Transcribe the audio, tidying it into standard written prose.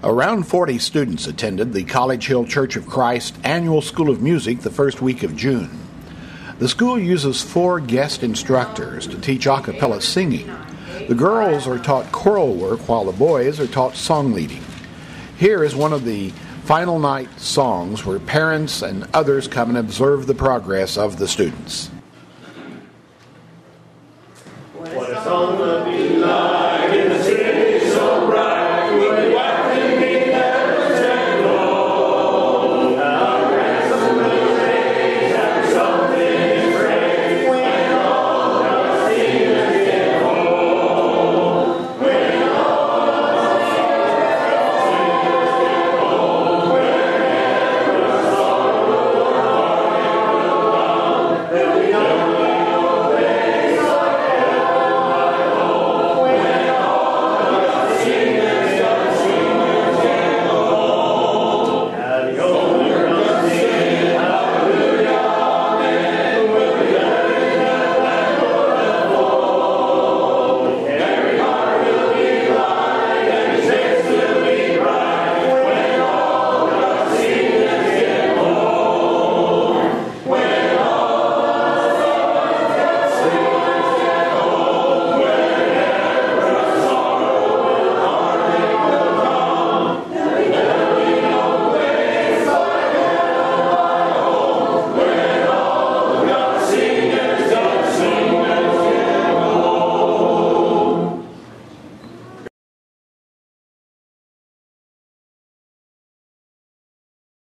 Around 40 students attended the College Hill Church of Christ Annual School of Music the first week of June. The school uses 4 guest instructors to teach a cappella singing. The girls are taught choral work while the boys are taught song leading. Here is one of the final night songs where parents and others come and observe the progress of the students.